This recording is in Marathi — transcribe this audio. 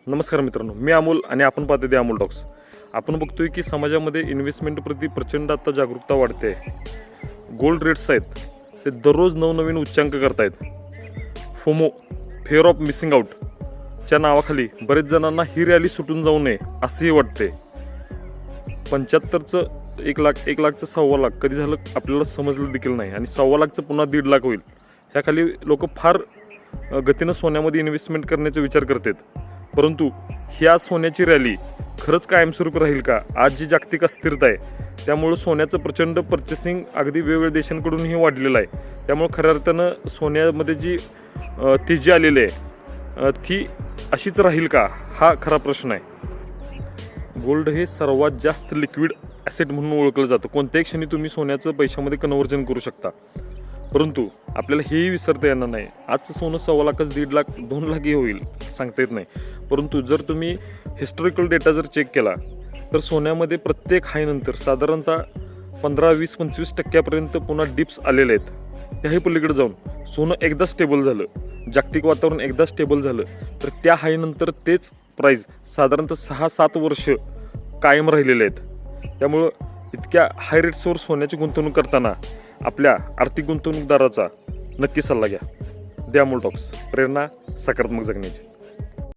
नमस्कार मित्रांनो, मी अमोल आणि आपण पाहतो ते अमोल टॉक्स. आपण बघतोय की समाजामध्ये इन्व्हेस्टमेंटप्रती प्रचंड आता जागरूकता वाढते. गोल्ड रेट्स आहेत ते दररोज नवनवीन उच्चांक करतायत. FOMO, fair of missing out च्या नावाखाली बरेच जणांना ही रॅली सुटून जाऊ नये असंही वाटते. 75चं 1 लाख, 1 लाखचं 1.25 लाख कधी झालं आपल्याला समजलं देखील नाही, आणि 1.25 लाखचं पुन्हा 1.5 लाख होईल. ह्याखाली लोक फार गतीनं सोन्यामध्ये इन्व्हेस्टमेंट करण्याचा विचार करतात. परंतु ह्या सोन्याची रॅली खरंच कायमस्वरूपी राहील का? आज जी जागतिक अस्थिरता आहे त्यामुळं सोन्याचं प्रचंड पर्चेसिंग अगदी वेगवेगळ्या देशांकडूनही वाढलेलं आहे. त्यामुळं खऱ्या अर्थानं सोन्यामध्ये जी तेजी आलेली आहे ती अशीच राहील का, हा खरा प्रश्न आहे. गोल्ड हे सर्वात जास्त लिक्विड ॲसेट म्हणून ओळखलं जातं. कोणत्याही क्षणी तुम्ही सोन्याचं पैशामध्ये कन्व्हर्जन करू शकता. परंतु आपल्याला हेही विसरता येणार नाही, आजचं सोनं 1.25 लाखच, 1.5 लाख, 2 लाखही होईल, सांगता येत नाही. परंतु जर तुम्ही हिस्टॉरिकल डेटा जर चेक केला तर सोन्यामध्ये प्रत्येक हायनंतर साधारणतः 15, 20, 25% पुन्हा डिप्स आलेले आहेत. त्याही पलीकडे जाऊन सोनं एकदा स्टेबल झालं, जागतिक वातावरण एकदा स्टेबल झालं तर त्या हायनंतर तेच प्राईस साधारणतः 6-7 वर्ष कायम राहिलेले आहेत. त्यामुळं इतक्या हाय रेट्सवर सोन्याची गुंतवणूक करताना आपल्या आर्थिक गुंतवणूकदाराचा नक्की सल्ला घ्या. द अमोल टॉक्स, प्रेरणा सकारात्मक जगण्याची.